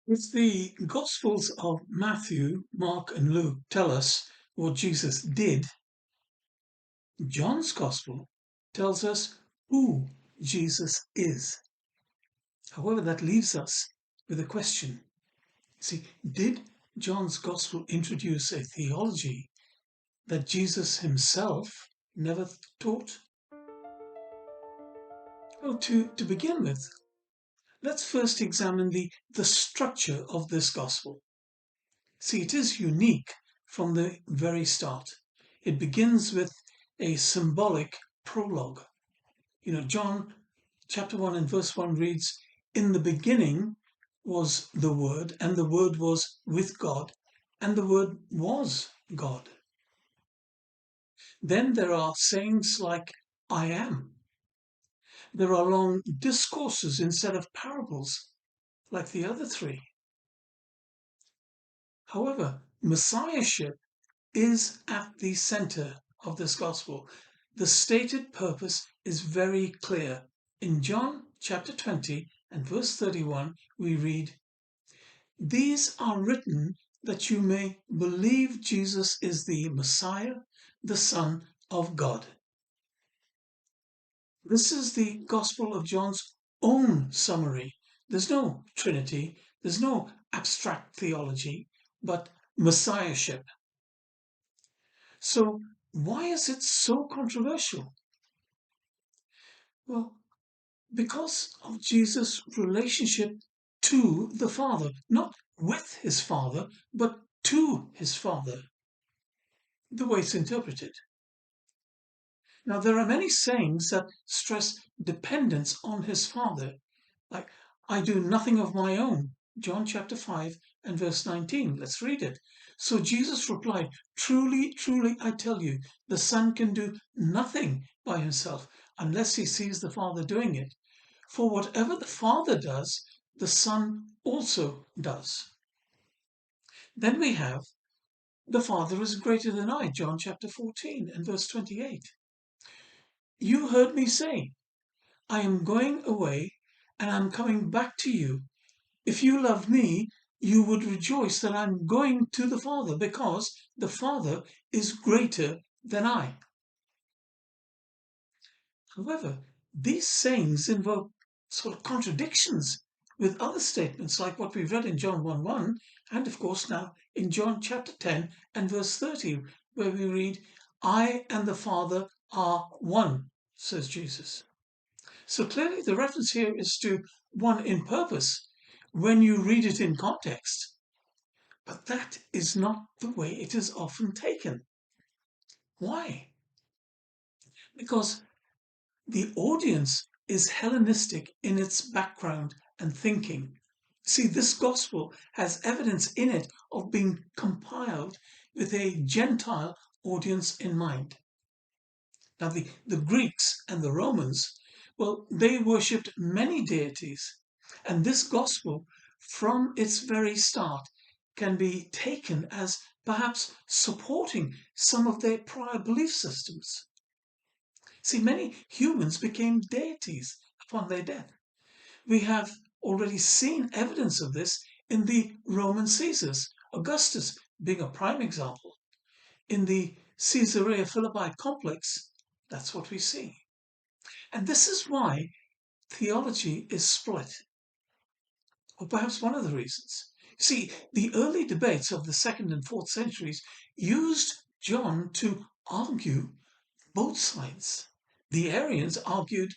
If the Gospels of Matthew, Mark, and Luke tell us what Jesus did, John's Gospel tells us who Jesus is. However, that leaves us with a question. See, did John's Gospel introduce a theology that Jesus himself never taught? Well, to begin with, let's first examine the structure of this Gospel. See, it is unique from the very start. It begins with a symbolic prologue. John chapter 1 and verse 1 reads, "In the beginning was the Word, and the Word was with God, and the Word was God." Then there are sayings like, "I am." There are long discourses instead of parables, like the other three. However, Messiahship is at the center of this gospel. The stated purpose is very clear. In John chapter 20 and verse 31, we read, "These are written that you may believe Jesus is the Messiah, the Son of God." This is the Gospel of John's own summary. There's no Trinity, there's no abstract theology, but Messiahship. So why is it so controversial? Well, because of Jesus' relationship to the Father, not with his Father, but to his Father, the way it's interpreted. Now, there are many sayings that stress dependence on his Father, like, "I do nothing of my own," John chapter 5 and verse 19. Let's read it. "So Jesus replied, 'Truly, truly, I tell you, the Son can do nothing by himself unless he sees the Father doing it. For whatever the Father does, the Son also does.'" Then we have, "The Father is greater than I," John chapter 14 and verse 28. "You heard me say, I am going away and I'm coming back to you. If you love me, you would rejoice that I'm going to the Father, because the Father is greater than I." However, these sayings invoke sort of contradictions with other statements like what we've read in John 1:1 and of course now in John chapter 10 and verse 30, where we read, "I and the Father are one," says Jesus. So clearly the reference here is to one in purpose when you read it in context. But that is not the way it is often taken. Why? Because the audience is Hellenistic in its background and thinking. See, this gospel has evidence in it of being compiled with a Gentile audience in mind. Now, the Greeks and the Romans, well, they worshipped many deities. And this gospel, from its very start, can be taken as perhaps supporting some of their prior belief systems. See, many humans became deities upon their death. We have already seen evidence of this in the Roman Caesars, Augustus being a prime example. In the Caesarea Philippi complex, that's what we see. And this is why theology is split, or perhaps one of the reasons. See, the early debates of the 2nd and 4th centuries used John to argue both sides. The Arians argued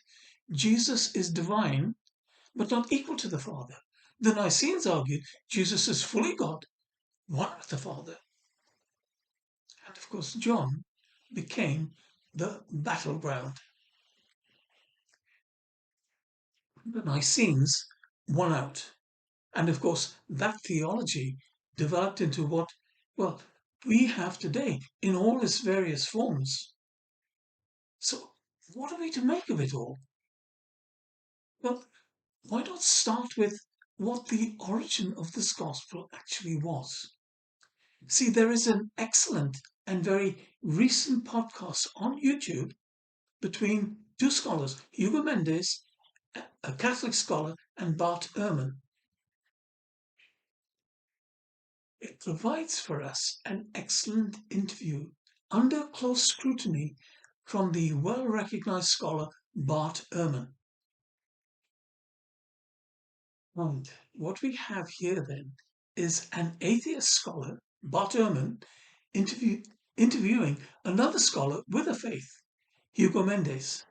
Jesus is divine, but not equal to the Father. The Nicaeans argued Jesus is fully God, one with the Father. And of course, John became the battleground. The Nicaeans won out. And of course, that theology developed into what, well, we have today in all its various forms. So, what are we to make of it all? Well, why not start with what the origin of this gospel actually was? See, there is an excellent and very recent podcast on YouTube between two scholars, Hugo Mendes, a Catholic scholar, and Bart Ehrman. It provides for us an excellent interview under close scrutiny from the well-recognized scholar Bart Ehrman. And what we have here then is an atheist scholar, Bart Ehrman, interviewing another scholar with a faith, Hugo Mendes.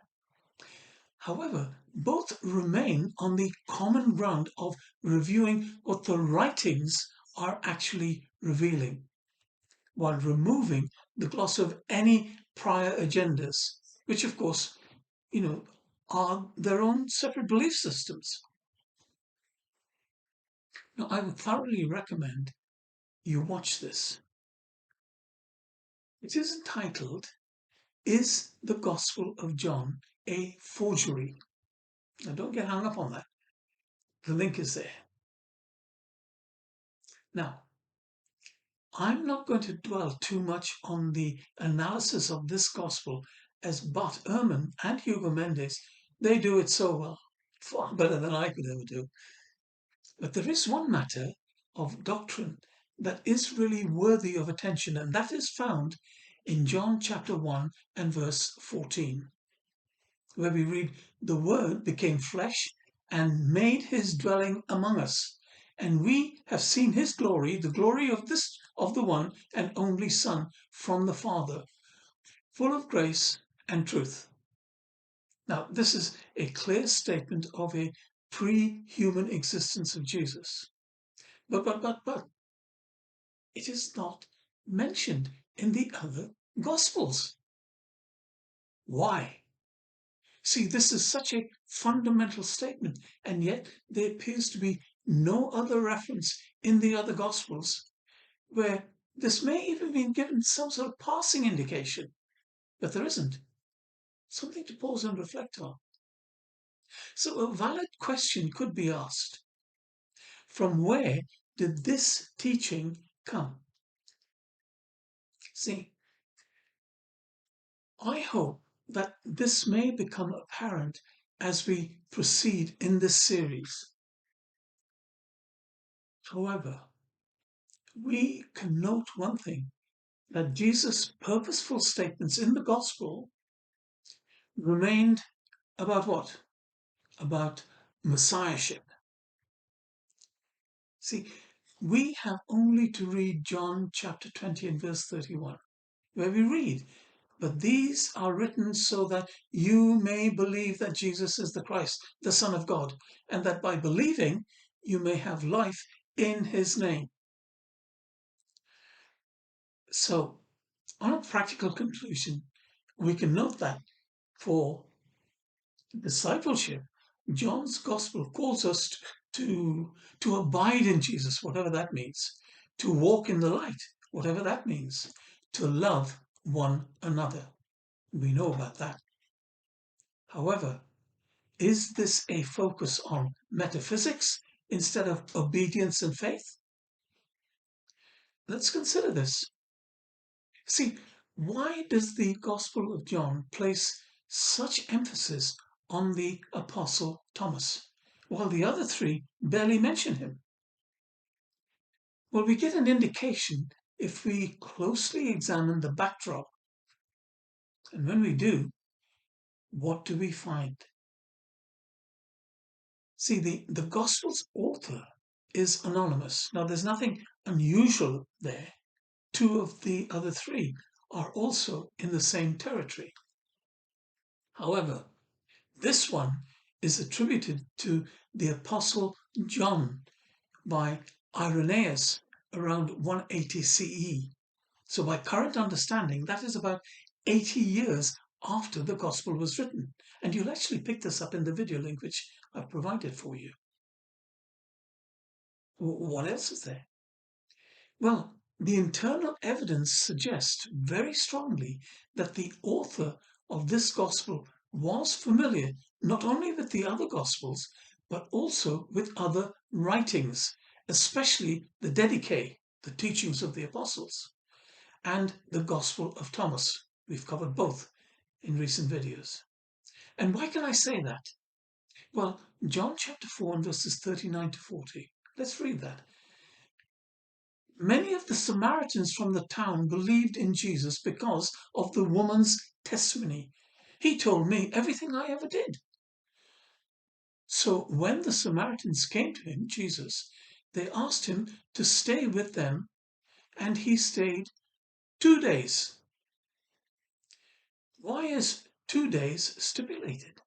However, both remain on the common ground of reviewing what the writings are actually revealing, while removing the gloss of any prior agendas, which of course, are their own separate belief systems. Now, I would thoroughly recommend you watch this. It is entitled, Is the Gospel of John a Forgery? Now, don't get hung up on that. The link is there. Now, I'm not going to dwell too much on the analysis of this gospel, as Bart Ehrman and Hugo Mendes, they do it so well, far better than I could ever do. But there is one matter of doctrine that is really worthy of attention, and that is found in John chapter 1 and verse 14, where we read, "The Word became flesh and made his dwelling among us, and we have seen his glory, the glory of the one and only Son from the Father, full of grace and truth." Now, this is a clear statement of a pre-human existence of Jesus. But, it is not mentioned in the other Gospels. Why? See, this is such a fundamental statement, and yet there appears to be no other reference in the other Gospels where this may even be given some sort of passing indication, but there isn't. Something to pause and reflect on. So a valid question could be asked. From where did this teaching come? See, I hope that this may become apparent as we proceed in this series. However, we can note one thing, that Jesus' purposeful statements in the gospel remained about what? About Messiahship. See, we have only to read John chapter 20 and verse 31, where we read, "But these are written so that you may believe that Jesus is the Christ, the Son of God, and that by believing you may have life in his name." So, on a practical conclusion, we can note that for discipleship, John's gospel calls us to abide in Jesus, whatever that means, to walk in the light, whatever that means, to love one another. We know about that. However, is this a focus on metaphysics instead of obedience and faith? Let's consider this. See, why does the Gospel of John place such emphasis on the Apostle Thomas, while the other three barely mention him? Well, we get an indication if we closely examine the backdrop. And when we do, what do we find? See, the Gospel's author is anonymous. Now, there's nothing unusual there. Two of the other three are also in the same territory. However, this one is attributed to the Apostle John by Irenaeus around 180 CE. So by current understanding, that is about 80 years after the Gospel was written. And you'll actually pick this up in the video link which I've provided for you. What else is there? Well, the internal evidence suggests very strongly that the author of this Gospel was familiar not only with the other Gospels, but also with other writings, especially the Didache, the teachings of the Apostles, and the Gospel of Thomas. We've covered both in recent videos. And why can I say that? Well, John chapter 4 and verses 39 to 40. Let's read that. Many of the Samaritans from the town believed in Jesus because of the woman's testimony. He told me everything I ever did. So when the Samaritans came to him, Jesus, they asked him to stay with them, and he stayed 2 days. Why is 2 days stipulated?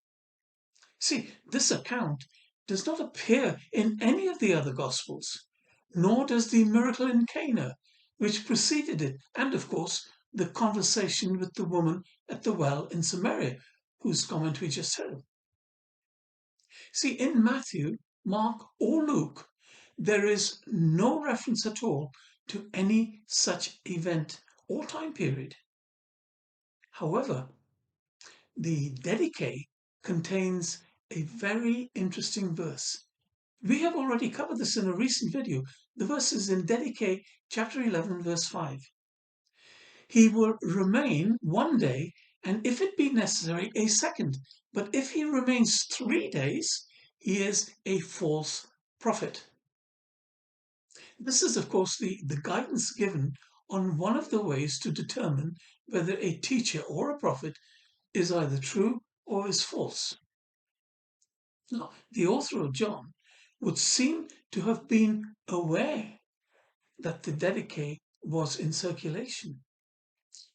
See, this account does not appear in any of the other Gospels, nor does the miracle in Cana, which preceded it, and of course the conversation with the woman at the well in Samaria, whose comment we just heard. See, in Matthew, Mark, or Luke, there is no reference at all to any such event or time period. However, the Didache contains a very interesting verse. We have already covered this in a recent video. The verse is in Didache chapter 11 verse 5. He will remain 1 day, and if it be necessary, a second. But if he remains 3 days, he is a false prophet. This is, of course, the guidance given on one of the ways to determine whether a teacher or a prophet is either true or is false. Now, the author of John would seem to have been aware that the Didache was in circulation,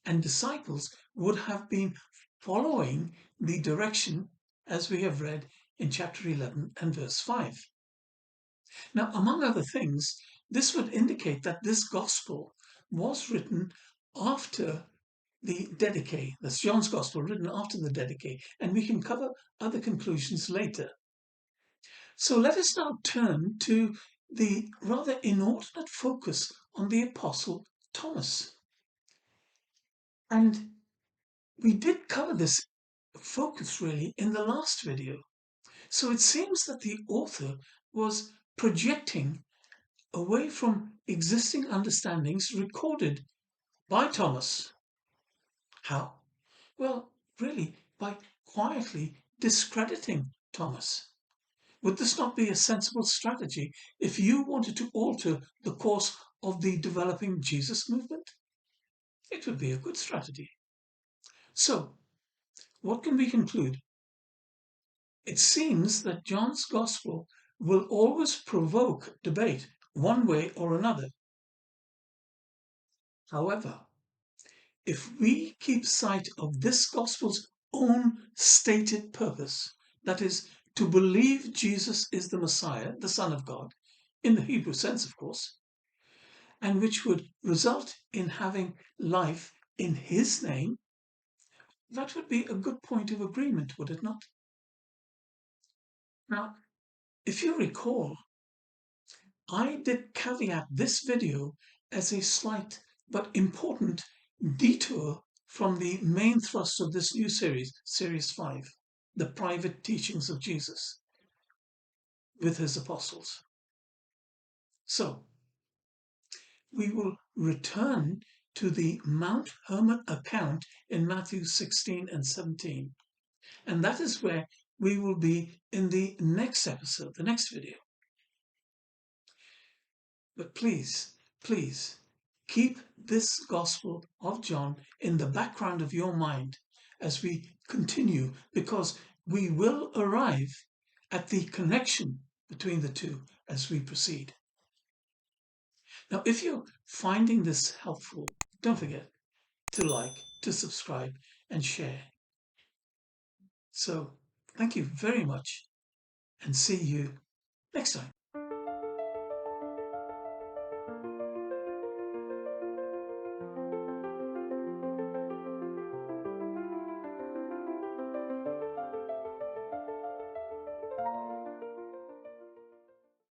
and disciples would have been following the direction as we have read in chapter 11 and verse 5. Now, among other things, this would indicate that this gospel was written after the Didache. That's John's gospel, written after the Didache, and we can cover other conclusions later. So let us now turn to the rather inordinate focus on the Apostle Thomas. And we did cover this focus really in the last video. So it seems that the author was projecting away from existing understandings recorded by Thomas. How? Well, really, by quietly discrediting Thomas. Would this not be a sensible strategy if you wanted to alter the course of the developing Jesus movement? It would be a good strategy. So, what can we conclude? It seems that John's Gospel will always provoke debate one way or another. However, if we keep sight of this Gospel's own stated purpose, that is, to believe Jesus is the Messiah, the Son of God, in the Hebrew sense, of course, and which would result in having life in his name, that would be a good point of agreement, would it not? Now, if you recall, I did caveat this video as a slight but important detour from the main thrust of this new series, Series 5, the private teachings of Jesus with his apostles. So, we will return to the Mount Hermon account in Matthew 16 and 17. And that is where we will be in the next episode, the next video. But please, please, keep this Gospel of John in the background of your mind as we continue, because we will arrive at the connection between the two as we proceed. Now, if you're finding this helpful, don't forget to like, to subscribe, and share. So, thank you very much, and see you next time.